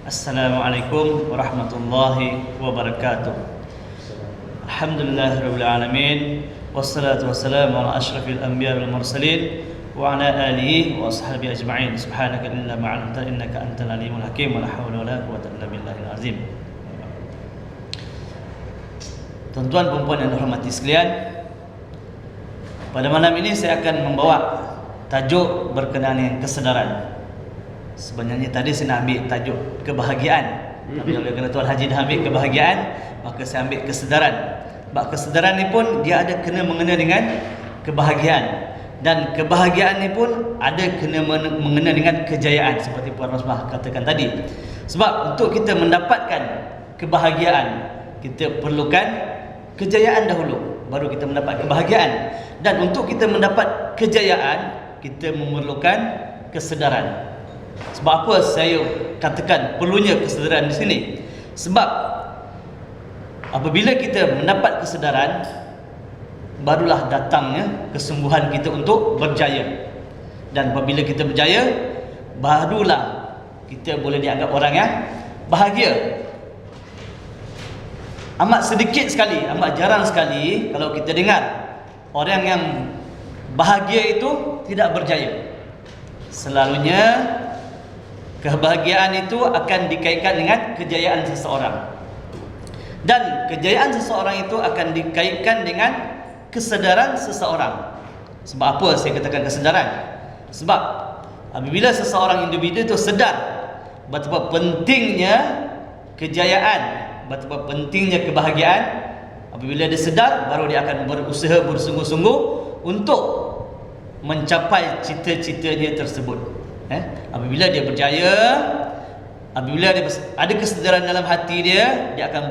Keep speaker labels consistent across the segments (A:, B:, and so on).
A: Assalamualaikum warahmatullahi wabarakatuh. Alhamdulillahirabbil alamin, wassalatu wassalamu ala asyrafil anbiya wal mursalin wa ala alihi wa ashabihi ajma'in. Subhanaka la ilma illa innaka antal alimul hakim wa la haula wa la quwwata illa billahil azim. Tuan-tuan dan puan yang dirahmati sekalian, pada malam ini saya akan membawa tajuk berkenaan dengan kesedaran. Sebenarnya tadi saya nak ambil tajuk kebahagiaan, tapi kalau kena Tuan Haji dah ambil kebahagiaan, maka saya ambil kesedaran. Sebab kesedaran ni pun dia ada kena mengena dengan kebahagiaan, dan kebahagiaan ni pun ada kena mengena dengan kejayaan, seperti Puan Rosmah katakan tadi. Sebab untuk kita mendapatkan kebahagiaan, kita perlukan kejayaan dahulu, baru kita mendapat kebahagiaan. Dan untuk kita mendapat kejayaan, kita memerlukan kesedaran. Sebab apa saya katakan perlunya kesedaran di sini? Sebab apabila kita mendapat kesedaran, barulah datangnya kesungguhan kita untuk berjaya. Dan apabila kita berjaya, barulah kita boleh dianggap orang yang bahagia. Amat sedikit sekali, amat jarang sekali kalau kita dengar orang yang bahagia itu tidak berjaya. Selalunya kebahagiaan itu akan dikaitkan dengan kejayaan seseorang, dan kejayaan seseorang itu akan dikaitkan dengan kesedaran seseorang. Sebab apa saya katakan kesedaran? Sebab apabila seseorang individu itu sedar betapa pentingnya kejayaan, betapa pentingnya kebahagiaan, apabila dia sedar, baru dia akan berusaha bersungguh-sungguh untuk mencapai cita-citanya tersebut. Apabila dia berjaya, apabila dia ada kesedaran dalam hati dia, dia akan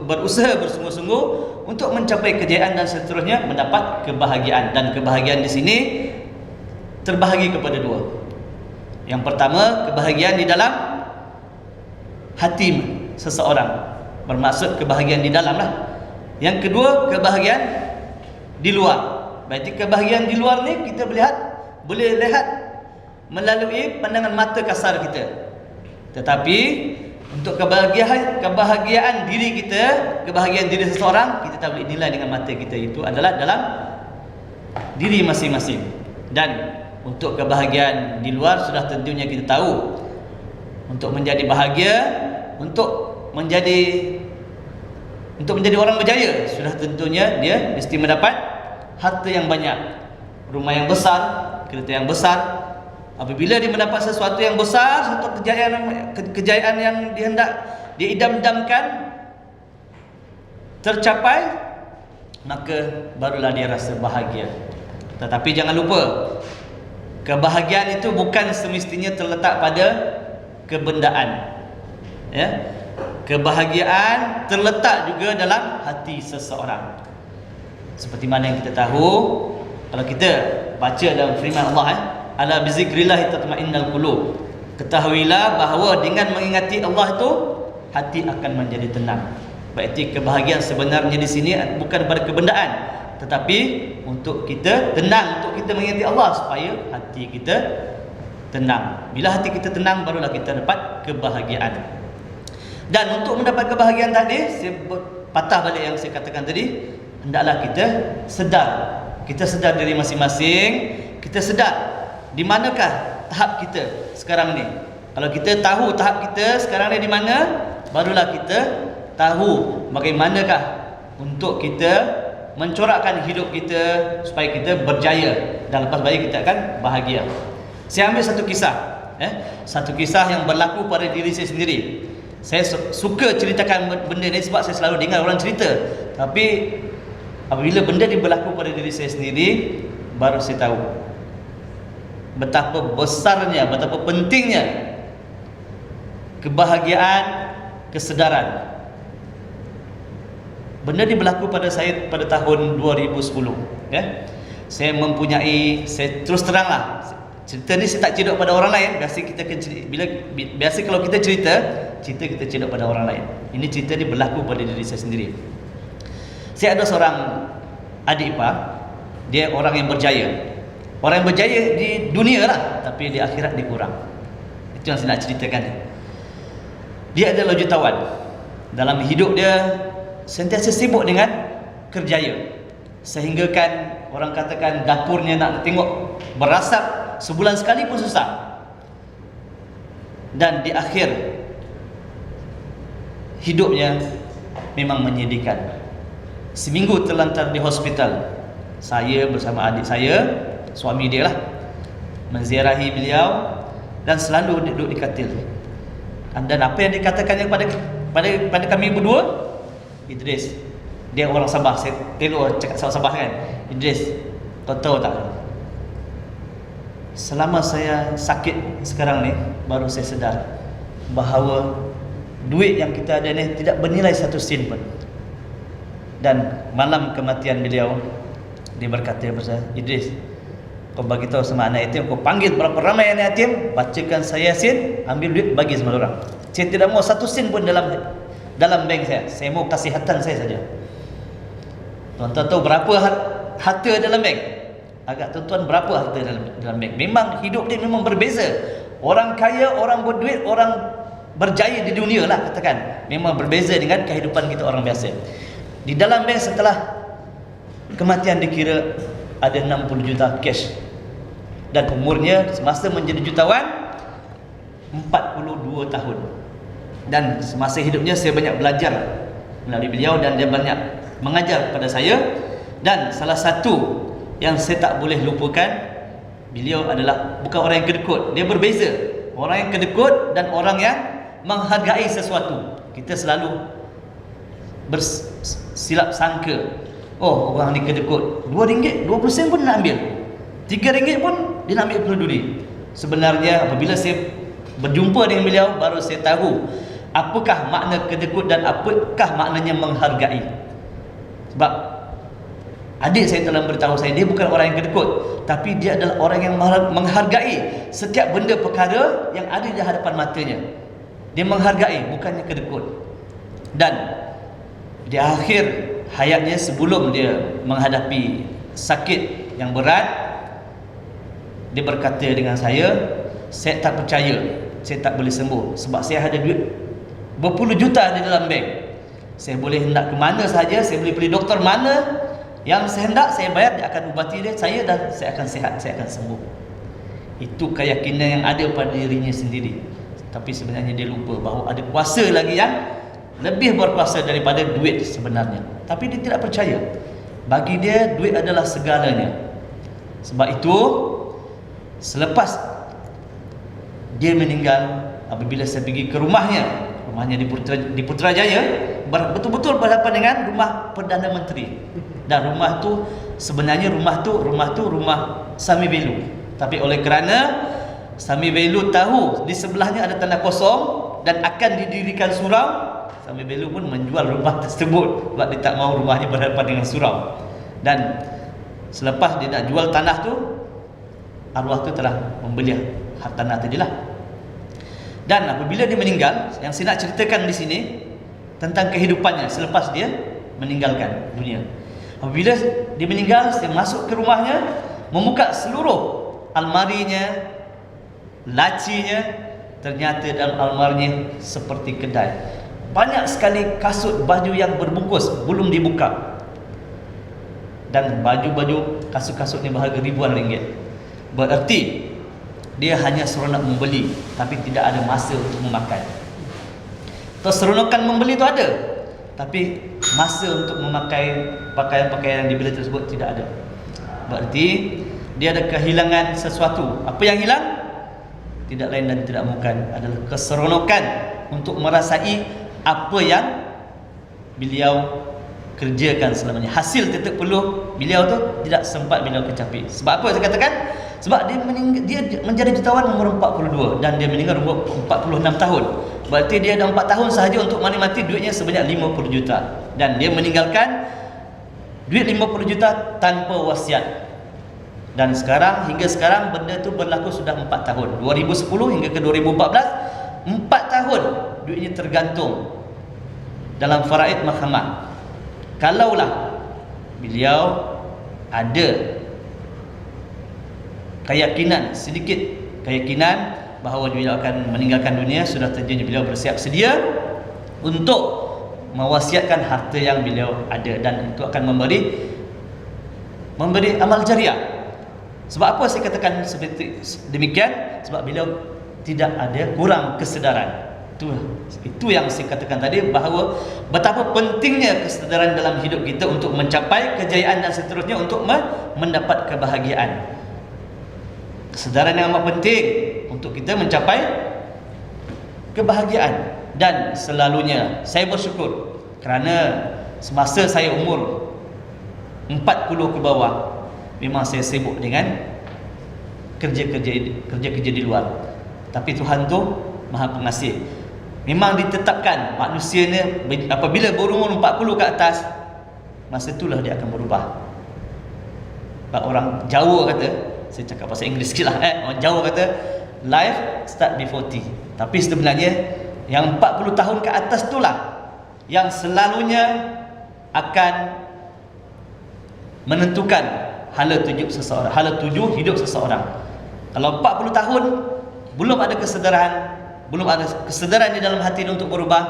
A: berusaha bersungguh-sungguh untuk mencapai kejayaan dan seterusnya mendapat kebahagiaan. Dan kebahagiaan di sini terbahagi kepada dua. Yang pertama, kebahagiaan di dalam hati seseorang, bermaksud kebahagiaan di dalam lah. Yang kedua, kebahagiaan di luar. Berarti kebahagiaan di luar ni kita boleh lihat melalui pandangan mata kasar kita. Tetapi untuk kebahagiaan diri kita, kebahagiaan diri seseorang, kita tak boleh nilai dengan mata kita. Itu adalah dalam diri masing-masing. Dan untuk kebahagiaan di luar, sudah tentunya kita tahu, untuk menjadi bahagia, untuk menjadi orang berjaya, sudah tentunya dia mesti mendapat harta yang banyak, rumah yang besar, kereta yang besar. Apabila dia mendapat sesuatu yang besar, satu kejayaan yang dia idam-idamkan tercapai, maka barulah dia rasa bahagia. Tetapi jangan lupa, kebahagiaan itu bukan semestinya terletak pada kebendaan. Kebahagiaan terletak juga dalam hati seseorang. Seperti mana yang kita tahu, kalau kita baca dalam firman Allah, ala bizikrillah tatma'innal qulub, ketahuilah bahawa dengan mengingati Allah itu hati akan menjadi tenang. Berarti kebahagiaan sebenarnya di sini bukan pada kebendaan, tetapi untuk kita tenang, untuk kita mengingati Allah supaya hati kita tenang. Bila hati kita tenang, barulah kita dapat kebahagiaan. Dan untuk mendapat kebahagiaan tadi, saya patah balik yang saya katakan tadi, hendaklah kita sedar. Kita sedar diri masing-masing, kita sedar di manakah tahap kita sekarang ni. Kalau kita tahu tahap kita sekarang ni di mana, barulah kita tahu bagaimanakah untuk kita mencorakkan hidup kita supaya kita berjaya, dan lepas baik kita akan bahagia. Saya ambil satu kisah yang berlaku pada diri saya sendiri. Saya suka ceritakan benda ni sebab saya selalu dengar orang cerita, tapi apabila benda ni berlaku pada diri saya sendiri, baru saya tahu betapa besarnya, betapa pentingnya kebahagiaan, kesedaran. Benda ni berlaku pada saya pada tahun 2010. Saya terus teranglah, cerita ni saya tak cerita pada orang lain. Biasa kalau kita cerita kita cerita pada orang lain. Ini cerita ni berlaku pada diri saya sendiri. Saya ada seorang adik ipar, dia orang yang berjaya. Orang yang berjaya di dunia lah, tapi di akhirat dia kurang. Itu yang saya nak ceritakan. Dia adalah jutawan. Dalam hidup dia sentiasa sibuk dengan kerjaya, sehingga kan orang katakan dapurnya nak tengok berasap sebulan sekali pun susah. Dan di akhir hidupnya memang menyedihkan. Seminggu terlantar di hospital. Saya bersama adik saya, suami dia lah, menziarahi beliau dan selalu duduk di katil. Dan apa yang dikatakannya pada kami berdua, Idris, dia orang Sabah, saya tengok cakap Sabah kan, Idris, kau tahu tak, selama saya sakit sekarang ni, baru saya sedar bahawa duit yang kita ada ni tidak bernilai satu sen pun. Dan malam kematian beliau, dia berkata kepada saya, Idris, kau bagi tahu sama anak yatim, kau panggil berapa ramai anak yatim, bacakan saya Yasin, ambil duit bagi semua orang. Saya tidak mau satu sen pun dalam bank saya mau kasihatan saya saja. Tuan-tuan tahu berapa harta dalam bank? Agak tuan-tuan berapa harta dalam bank? Memang hidup dia memang berbeza. Orang kaya, orang berduit, orang berjaya di dunia lah katakan, memang berbeza dengan kehidupan kita orang biasa. Di dalam bank setelah kematian dikira ada 60 juta cash. Dan umurnya semasa menjadi jutawan 42 tahun. Dan semasa hidupnya saya banyak belajar melalui beliau, dan dia banyak mengajar kepada saya. Dan salah satu yang saya tak boleh lupakan, beliau adalah bukan orang yang kedekut. Dia berbeza. Orang yang kedekut dan orang yang menghargai sesuatu. Kita selalu bersilap sangka, oh orang ni kedekut, RM2, 20 sen pun nak ambil, RM3 pun dia nak ambil peduli. Sebenarnya apabila saya berjumpa dengan beliau, baru saya tahu apakah makna kedekut dan apakah maknanya menghargai. Sebab adik saya telah beritahu saya, dia bukan orang yang kedekut, tapi dia adalah orang yang menghargai setiap benda perkara yang ada di hadapan matanya. Dia menghargai, bukannya kedekut. Dan di akhir hayatnya, sebelum dia menghadapi sakit yang berat, dia berkata dengan saya tak percaya saya tak boleh sembuh, sebab saya ada duit berpuluh juta di dalam bank. Saya boleh hendak ke mana sahaja, saya boleh pilih doktor mana yang saya hendak, saya bayar, dia akan ubati saya dan saya akan sihat, saya akan sembuh. Itu keyakinan yang ada pada dirinya sendiri. Tapi sebenarnya dia lupa bahawa ada kuasa lagi yang lebih berkuasa daripada duit sebenarnya. Tapi dia tidak percaya. Bagi dia duit adalah segalanya. Sebab itu selepas dia meninggal, apabila saya pergi ke rumahnya di Putrajaya, betul-betul berhadapan dengan rumah Perdana Menteri. Dan rumah tu sebenarnya rumah Sami Belu. Tapi oleh kerana Sami Belu tahu di sebelahnya ada tanah kosong dan akan didirikan surau, Sami Belu pun menjual rumah tersebut sebab dia tak mahu rumahnya berhadapan dengan surau. Dan selepas dia nak jual tanah tu, arwah tu telah membeli tanah tadi lah. Dan apabila dia meninggal, yang saya nak ceritakan di sini tentang kehidupannya selepas dia meninggalkan dunia. Apabila dia meninggal, saya masuk ke rumahnya, membuka seluruh almarinya, lacinya, ternyata dalam almarinya seperti kedai. Banyak sekali kasut baju yang berbungkus belum dibuka. Dan baju-baju kasut-kasut ni berharga ribuan ringgit. Berarti dia hanya seronok membeli, tapi tidak ada masa untuk memakai. Keseronokan membeli itu ada, tapi masa untuk memakai pakaian-pakaian yang dibeli tersebut tidak ada. Berarti dia ada kehilangan sesuatu. Apa yang hilang? Tidak lain dan tidak bukan adalah keseronokan untuk merasai apa yang beliau kerjakan selamanya. Hasil titik peluh beliau tu tidak sempat beliau kecapi. Sebab apa saya katakan? Sebab dia menjadi jutawan umur 42 dan dia meninggal umur 46 tahun. Berarti dia ada 4 tahun sahaja untuk menikmati duitnya sebanyak 50 juta. Dan dia meninggalkan duit 50 juta tanpa wasiat. Dan hingga sekarang benda tu berlaku sudah 4 tahun. 2010 hingga ke 2014, 4 tahun duitnya tergantung dalam faraid mahkamah. Kalaulah beliau ada keyakinan, sedikit keyakinan bahawa beliau akan meninggalkan dunia, sudah tentunya beliau bersiap sedia untuk mewasiatkan harta yang beliau ada, dan itu akan memberi amal jariah. Sebab apa saya katakan seperti demikian? Sebab beliau tidak ada kurang kesedaran. Itu yang saya katakan tadi, bahawa betapa pentingnya kesedaran dalam hidup kita untuk mencapai kejayaan dan seterusnya, untuk mendapat kebahagiaan. Kesedaran yang amat penting untuk kita mencapai kebahagiaan. Dan selalunya saya bersyukur kerana semasa saya umur 40 ke bawah, memang saya sibuk dengan kerja-kerja di luar. Tapi Tuhan tu Maha Pengasih. Memang ditetapkan manusia ni apabila berumur 40 ke atas, masa itulah dia akan berubah. Orang Jawa kata, saya cakap bahasa Inggeris sikit lah, orang Jawa kata life start before 40. Tapi sebenarnya yang 40 tahun ke atas itulah yang selalunya akan menentukan hala tuju hidup seseorang. Kalau 40 tahun belum ada kesedaran di dalam hati untuk berubah,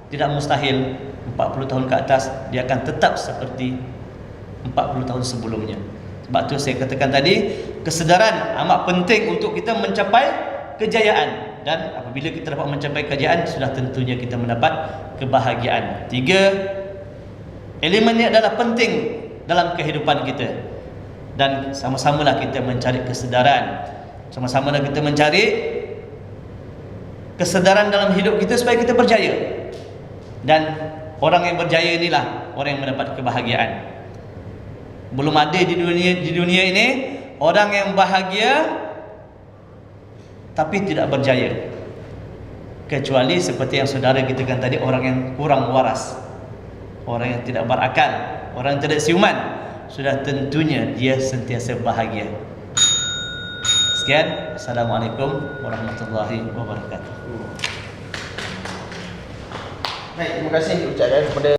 A: tidak mustahil 40 tahun ke atas dia akan tetap seperti 40 tahun sebelumnya. Sebab tu saya katakan tadi, kesedaran amat penting untuk kita mencapai kejayaan. Dan apabila kita dapat mencapai kejayaan, sudah tentunya kita mendapat kebahagiaan. 3 elemen ini adalah penting dalam kehidupan kita. Dan sama-samalah kita mencari kesedaran, sama-samalah kita mencari kesedaran dalam hidup kita supaya kita berjaya. Dan orang yang berjaya inilah orang yang mendapat kebahagiaan. Belum ada di dunia ini orang yang bahagia tapi tidak berjaya, kecuali seperti yang saudara kita kan tadi, orang yang kurang waras, orang yang tidak berakal, orang yang tidak siuman, sudah tentunya dia sentiasa bahagia. Sekian, Assalamualaikum warahmatullahi wabarakatuh.
B: Baik, terima kasih ucapkan kepada